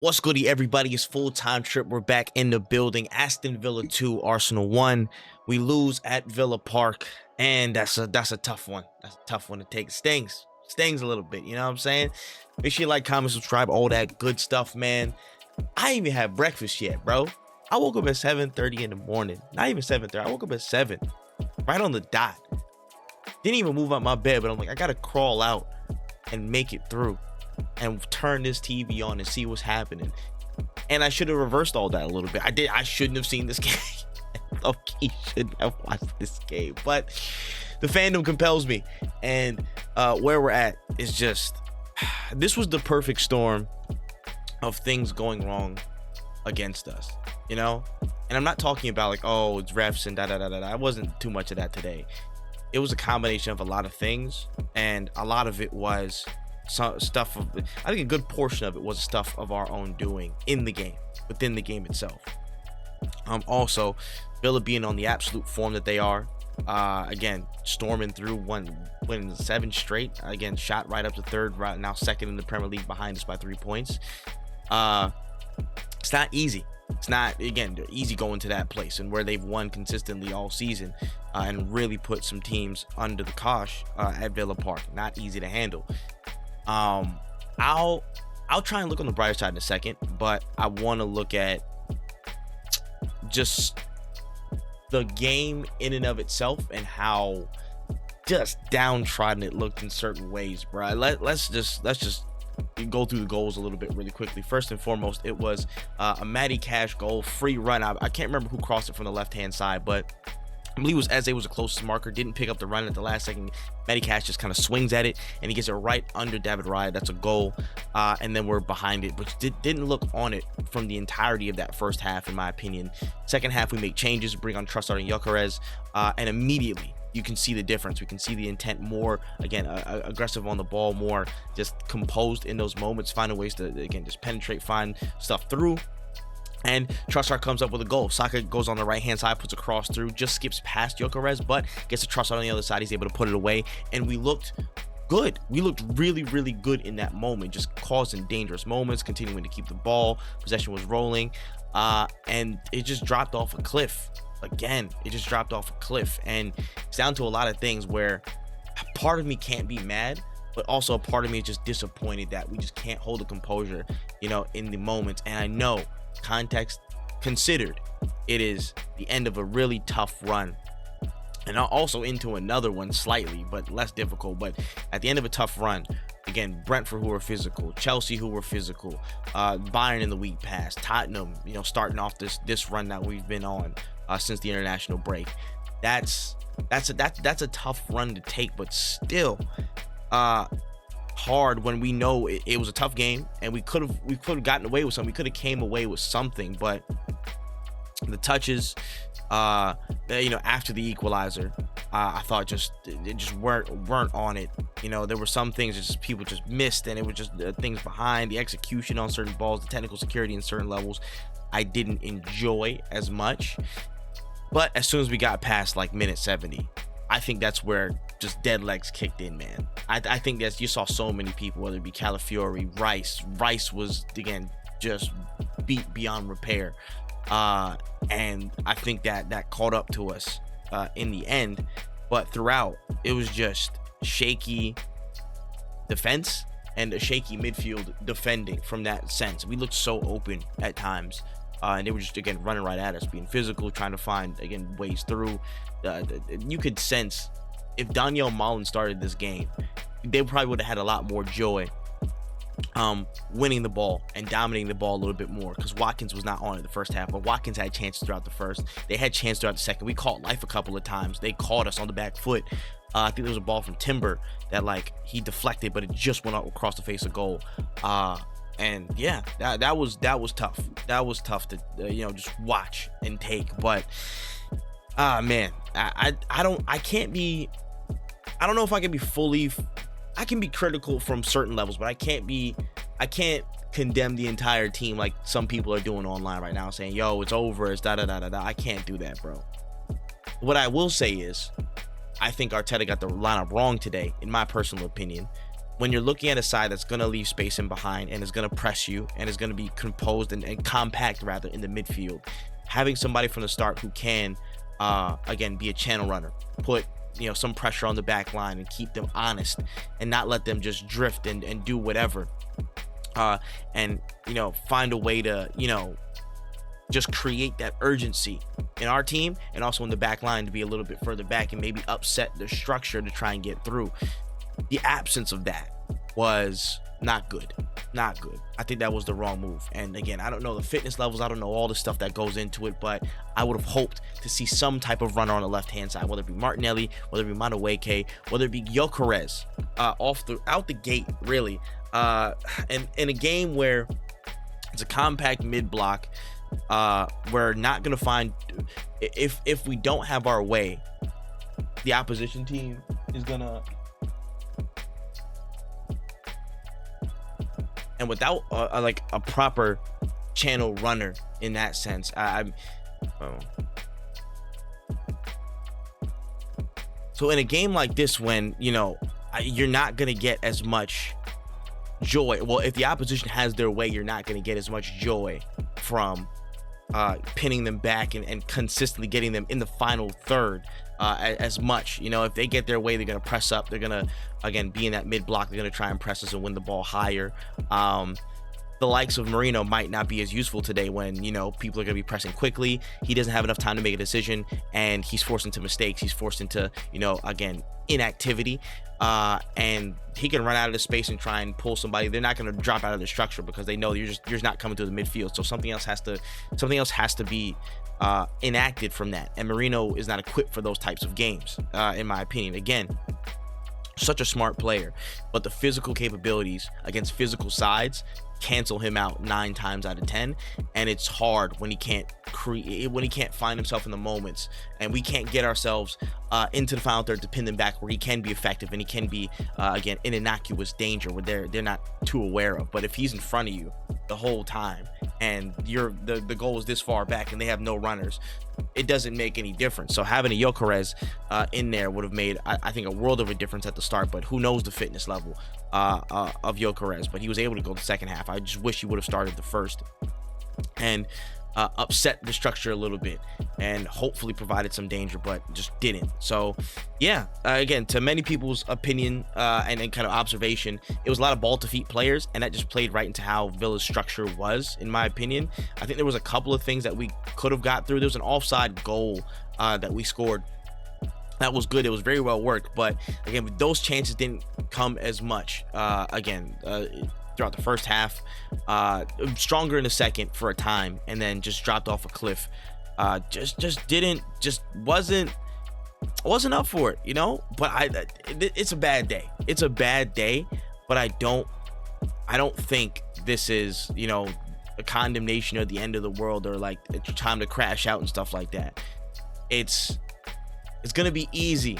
What's goody, everybody? It's full-time trip. We're back in the building. Aston Villa 2, Arsenal 1. We lose at Villa Park, and that's a tough one. That's a tough one to take. It stings a little bit, you know what I'm saying? Make sure you like, comment, subscribe, all that good stuff, man. I ain't even had breakfast yet, bro. I woke up at 7:30 in the morning. Not even 7:30. I woke up at 7, right on the dot. Didn't even move out my bed, but I'm like, I gotta crawl out and make it through and turn this TV on and see what's happening. And I should have reversed all that a little bit. I shouldn't have seen this game. Low-key shouldn't have watched this game. But the fandom compels me. And where we're at is just, this was the perfect storm of things going wrong against us, you know? And I'm not talking about like, oh, it's refs and da-da-da-da. I wasn't too much of that today. It was a combination of a lot of things. And a lot of it was stuff of, I think a good portion of it was stuff of our own doing in the game, within the game itself. Also, Villa being on the absolute form that they are, again, storming through, winning 7 straight, again, shot right up to third, right now second in the Premier League behind us by 3 points. It's not easy. It's not, again, easy going to that place and where they've won consistently all season, and really put some teams under the cosh at Villa Park. Not easy to handle. I'll try and look on the brighter side in a second, but I want to look at just the game in and of itself and how just downtrodden it looked in certain ways, bro. Let's just go through the goals a little bit really quickly. First and foremost, it was a Matty Cash goal, free run. I can't remember who crossed it from the left-hand side, but I believe it was Eze was the closest marker, didn't pick up the run at the last second. Matty Cash just kind of swings at it, and he gets it right under David Raya. That's a goal, and then we're behind it, but didn't look on it from the entirety of that first half, in my opinion. Second half, we make changes, bring on Trossard and Gyökeres, and immediately you can see the difference. We can see the intent more, again, aggressive on the ball, more just composed in those moments, finding ways to, again, just penetrate, find stuff through. And Trossard comes up with a goal. Saka goes on the right-hand side, puts a cross through, just skips past Gyökeres, but gets a Trossard on the other side. He's able to put it away, and we looked good. We looked really, really good in that moment, just causing dangerous moments, continuing to keep the ball. Possession was rolling, and it just dropped off a cliff. Again, it just dropped off a cliff, and it's down to a lot of things where part of me can't be mad, but also a part of me is just disappointed that we just can't hold the composure, you know, in the moments. And I know, context considered, it is the end of a really tough run, and also into another one slightly but less difficult, but at the end of a tough run, again, Brentford, who were physical, Chelsea, who were physical, Bayern in the week past, Tottenham, you know, starting off this run that we've been on since the international break. That's a tough run to take, but still hard when we know it was a tough game, and we could have gotten away with something. We could have came away with something, but the touches, you know, after the equalizer, I thought just weren't on it. You know, there were some things that just people just missed, and it was just things behind the execution on certain balls, the technical security in certain levels I didn't enjoy as much. But as soon as we got past like minute 70, I think that's where just dead legs kicked in, man. I think that you saw so many people, whether it be Calafiori, Rice was, again, just beat beyond repair, and I think that caught up to us in the end. But throughout, it was just shaky defense and a shaky midfield defending. From that sense, we looked so open at times, and they were just, again, running right at us, being physical, trying to find, again, ways through. You could sense if Daniel Malin started this game, they probably would have had a lot more joy winning the ball and dominating the ball a little bit more, because Watkins was not on it the first half, but Watkins had chances throughout the first. They had chances throughout the second. We caught life a couple of times. They caught us on the back foot. I think there was a ball from Timber that, like, he deflected, but it just went up across the face of goal. And yeah, that was tough. That was tough to you know, just watch and take. But man, I don't know if I can be fully. I can be critical from certain levels, but I can't condemn the entire team like some people are doing online right now, saying, yo, it's over, it's da da da da da. I can't do that, bro. What I will say is, I think Arteta got the lineup wrong today, in my personal opinion. when you're looking at a side that's going to leave space in behind and is going to press you and is going to be composed and compact rather in the midfield, having somebody from the start who can again be a channel runner, put some pressure on the back line and keep them honest and not let them just drift and do whatever, and find a way to just create that urgency in our team and also in the back line to be a little bit further back and maybe upset the structure to try and get through. The absence of that was not good. I think that was the wrong move. And again, I don't know the fitness levels, I don't know all the stuff that goes into it, but I would have hoped to see some type of runner on the left hand side, whether it be Martinelli, whether it be Madueke, whether it be Gyökeres, out the gate, really. And in a game where it's a compact mid block, we're not gonna find, if we don't have our way, the opposition team is gonna, and without like a proper channel runner in that sense, so in a game like this, when you're not gonna get as much joy, well, if the opposition has their way, you're not gonna get as much joy from pinning them back and consistently getting them in the final third as much. If they get their way, they're going to press up, they're going to again be in that mid block, they're going to try and press us and win the ball higher. The likes of Marino might not be as useful today when people are going to be pressing quickly. He doesn't have enough time to make a decision, and he's forced into mistakes, he's forced into again inactivity, and he can run out of the space and try and pull somebody. They're not going to drop out of the structure because they know you're just not coming through the midfield. So something else has to be enacted from that, and Marino is not equipped for those types of games, in my opinion. Again, such a smart player, but the physical capabilities against physical sides cancel him out 9 times out of 10, and it's hard when he can't find himself in the moments, and we can't get ourselves into the final third to pin them back where he can be effective and he can be again in innocuous danger where they're not too aware of. But if he's in front of you the whole time and the goal is this far back and they have no runners, it doesn't make any difference. So having a Gyökeres in there would have made, I think, a world of a difference at the start. But who knows the fitness level of Gyökeres? But he was able to go the second half. I just wish he would have started the first and upset the structure a little bit and hopefully provided some danger, but just didn't. So yeah, again, to many people's opinion and kind of observation, it was a lot of ball to feet players, and that just played right into how Villa's structure was, in my opinion. I think there was a couple of things that we could have got through. There was an offside goal that we scored that was good. It was very well worked, but again, those chances didn't come as much throughout the first half. Stronger in the second for a time, and then just dropped off a cliff. Wasn't up for it, but it's a bad day. It's a bad day, but I don't think this is, a condemnation or the end of the world, or like it's time to crash out and stuff like that. It's gonna be easy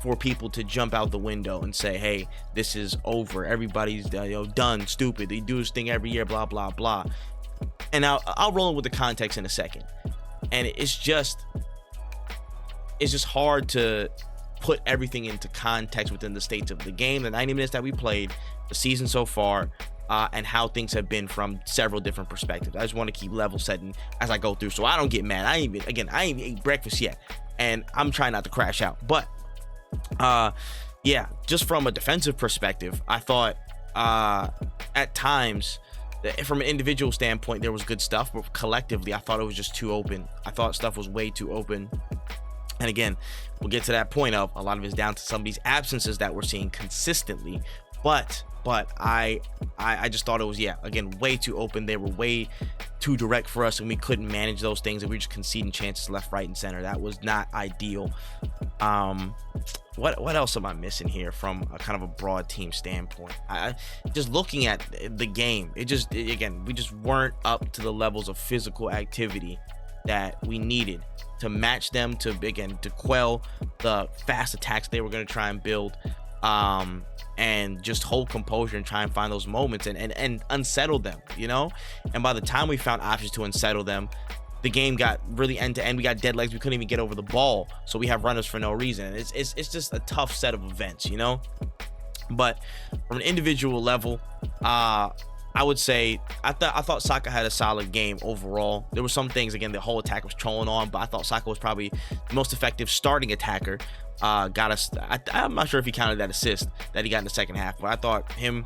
for people to jump out the window and say, hey, this is over, everybody's done, stupid, they do this thing every year, blah blah blah. And I'll roll in with the context in a second. And it's just hard to put everything into context within the states of the game, the 90 minutes that we played, the season so far, and how things have been from several different perspectives. I just want to keep level setting as I go through, so I don't get mad. I ain't even ate breakfast yet, and I'm trying not to crash out. But yeah, just from a defensive perspective, I thought at times, from an individual standpoint, there was good stuff, but collectively, I thought it was just too open. I thought stuff was way too open. And again, we'll get to that point of a lot of it's down to some of these absences that we're seeing consistently. But I just thought it was, again, way too open. They were way too direct for us, and we couldn't manage those things, and we were just conceding chances left, right, and center. That was not ideal. What else am I missing here from a kind of a broad team standpoint? Just looking at the game, we just weren't up to the levels of physical activity that we needed to match them, to quell the fast attacks they were going to try and build, and just hold composure and try and find those moments and unsettle them, and by the time we found options to unsettle them, the game got really end to end. We got dead legs, we couldn't even get over the ball, so we have runners for no reason. It's just a tough set of events, But from an individual level, I would say I thought Saka had a solid game overall. There were some things, again, the whole attack was trolling on, but I thought Saka was probably the most effective starting attacker. Got us. I'm not sure if he counted that assist that he got in the second half, but I thought him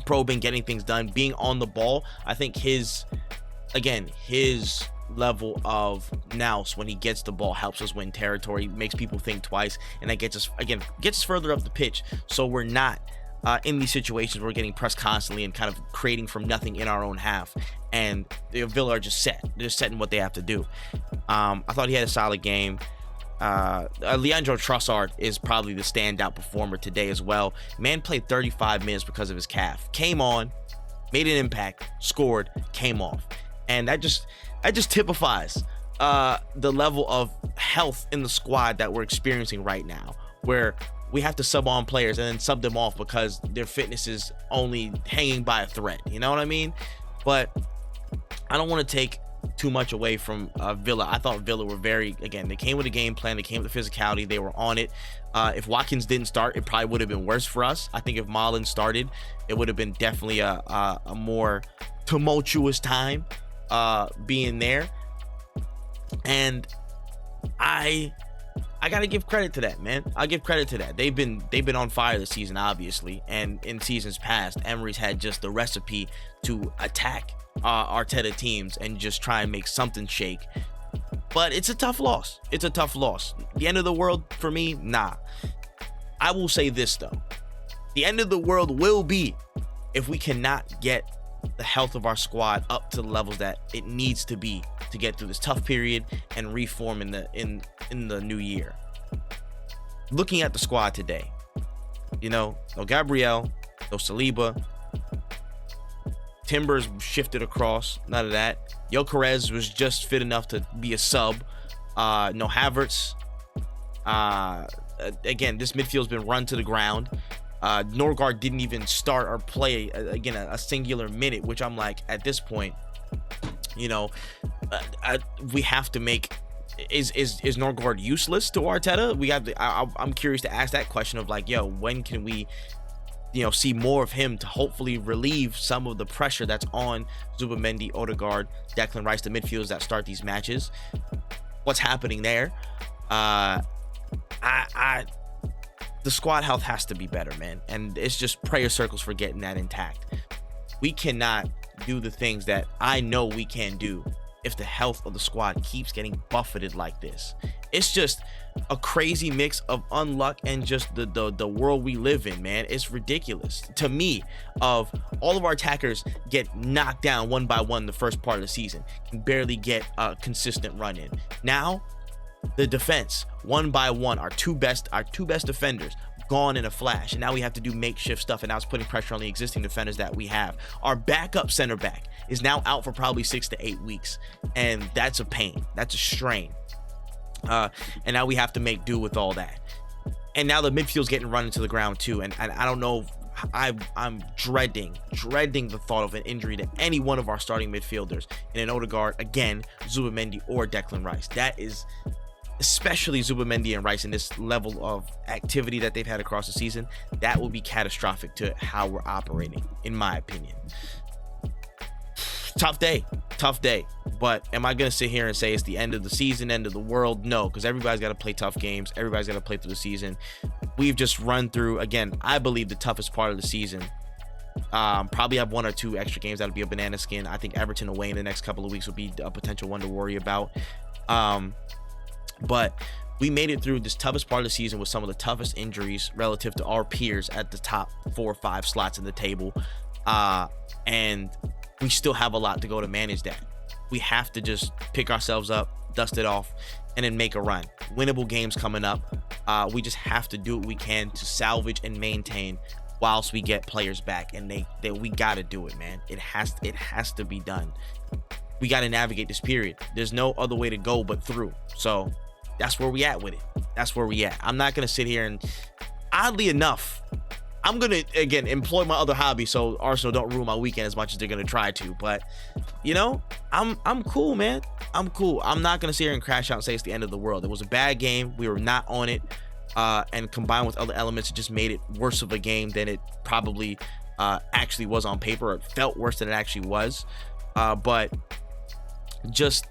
probing, getting things done, being on the ball. I think his level of nous when he gets the ball helps us win territory, makes people think twice, and that gets us further up the pitch. So we're not in these situations where we're getting pressed constantly and kind of creating from nothing in our own half, and the Villa are just set. They're just setting what they have to do. I thought he had a solid game. Leandro Trossard is probably the standout performer today as well. Man played 35 minutes because of his calf. Came on, made an impact, scored, came off. And that just typifies the level of health in the squad that we're experiencing right now, where we have to sub on players and then sub them off because their fitness is only hanging by a thread. You know what I mean? But I don't want to take too much away from Villa. I thought Villa were they came with a game plan, they came with the physicality, they were on it. If Watkins didn't start, it probably would have been worse for us. I think if Malen started, it would have been definitely a more tumultuous time being there. And I gotta give credit to that, man. I give credit to that. They've been on fire this season, obviously, and in seasons past, Emery's had just the recipe to attack Arteta teams and just try and make something shake. But it's a tough loss. It's a tough loss. The end of the world for me, nah. I will say this though: the end of the world will be if we cannot get the health of our squad up to the levels that it needs to be to get through this tough period and reform in the new year. Looking at the squad today, no Gabriel, no Saliba, Timbers shifted across, none of that. Gyökeres was just fit enough to be a sub. No Havertz. Again, this midfield's been run to the ground. Norgard didn't even start or play a singular minute, which I'm like, at this point, we have to make. Is Norgard useless to Arteta? We have to. I'm curious to ask that question of like, when can we, see more of him to hopefully relieve some of the pressure that's on Zubimendi, Odegaard, Declan Rice, the midfielders that start these matches. What's happening there? The squad health has to be better, man. And it's just prayer circles for getting that intact. We cannot do the things that I know we can do if the health of the squad keeps getting buffeted like this. It's just a crazy mix of unluck and just the world we live in, man. It's ridiculous to me. Of all of our attackers get knocked down one by one the first part of the season, can barely get a consistent run in. Now the defense, one by one, our two best defenders gone in a flash, and now we have to do makeshift stuff, and now it's putting pressure on the existing defenders that we have. Our backup center back is now out for probably 6 to 8 weeks, and that's a pain, that's a strain. And now we have to make do with all that. And now the midfield's getting run into the ground too, and I don't know. I'm dreading the thought of an injury to any one of our starting midfielders in an Odegaard, again, Zubimendi, or Declan Rice. That is, especially Zubimendi and Rice in this level of activity that they've had across the season, that will be catastrophic to how we're operating, in my opinion. Tough day. But am I going to sit here and say it's the end of the season, end of the world? No, because everybody's got to play tough games. Everybody's got to play through the season. We've just run through, again, I believe the toughest part of the season. Probably have 1 or 2 extra games that'll be a banana skin. I think Everton away in the next couple of weeks will be a potential one to worry about. But we made it through this toughest part of the season with some of the toughest injuries relative to our peers at the top 4 or 5 slots in the table. And we still have a lot to go to manage that. We have to just pick ourselves up, dust it off, and then make a run. Winnable games coming up. We just have to do what we can to salvage and maintain whilst we get players back. And we got to do it, man. It has to be done. We got to navigate this period. There's no other way to go but through. So that's where we at with it. That's where we at. I'm not going to sit here and, oddly enough, I'm going to, again, employ my other hobby so Arsenal don't ruin my weekend as much as they're going to try to. But, I'm cool, man. I'm cool. I'm not going to sit here and crash out and say it's the end of the world. It was a bad game. We were not on it. and combined with other elements, it just made it worse of a game than it probably actually was on paper. It felt worse than it actually was. But just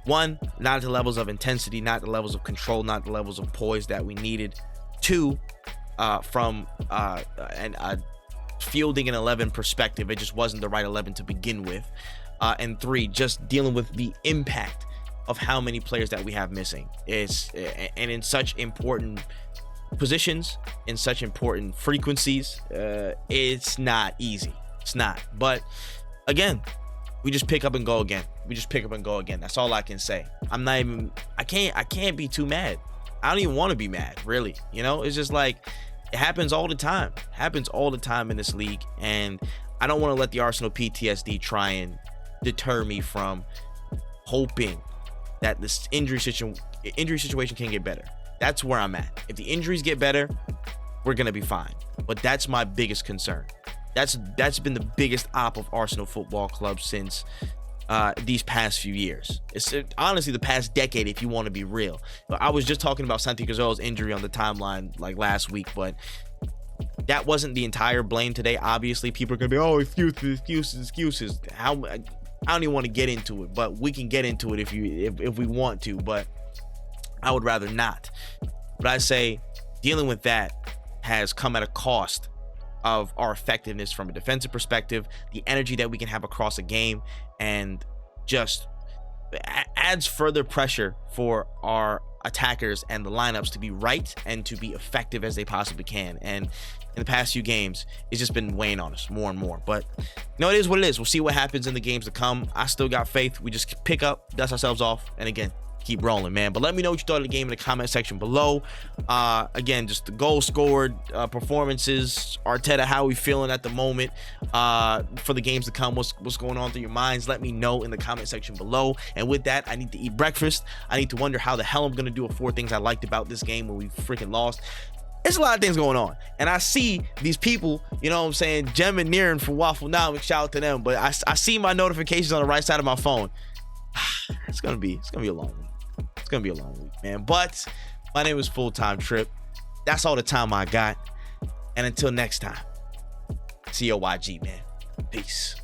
one, not at the levels of intensity, not the levels of control, not the levels of poise that we needed. Two, from a fielding an 11 perspective, it just wasn't the right 11 to begin with. And three, just dealing with the impact of how many players that we have missing is, and in such important positions, in such important frequencies, it's not easy. It's not. But again, we just pick up and go again. That's all I can say. I can't be too mad. I don't even want to be mad, really. It's just like, it happens all the time in this league, and I don't want to let the Arsenal PTSD try and deter me from hoping that this injury situation can get better. That's where I'm at. If the injuries get better, we're gonna be fine. But that's my biggest concern. That's been the biggest op of Arsenal Football Club since these past few years. It's honestly the past decade, if you want to be real. But I was just talking about Santi Cazorla's injury on the timeline like last week, but that wasn't the entire blame today. Obviously, people are gonna be, oh, excuses. I don't even want to get into it, but we can get into it if we want to, but I would rather not. But I say dealing with that has come at a cost of our effectiveness from a defensive perspective, the energy that we can have across a game, and just adds further pressure for our attackers and the lineups to be right and to be effective as they possibly can. And in the past few games, it's just been weighing on us more and more. But it is what it is. We'll see what happens in the games to come. I still got faith. We just pick up, dust ourselves off, and again, keep rolling, man. But let me know what you thought of the game in the comment section below. Again, just the goal scored, performances, Arteta, how we feeling at the moment for the games to come. What's going on through your minds? Let me know in the comment section below. And with that, I need to eat breakfast. I need to wonder how the hell I'm gonna do a 4 things I liked about this game when we freaking lost. There's a lot of things going on, and I see these people, Jem and Niren from Waffle Now, shout out to them. But I see my notifications on the right side of my phone. It's gonna be a long week. It's gonna be a long week, man. But my name is Full Time Trip. That's all the time I got. And until next time, COYG, man. Peace.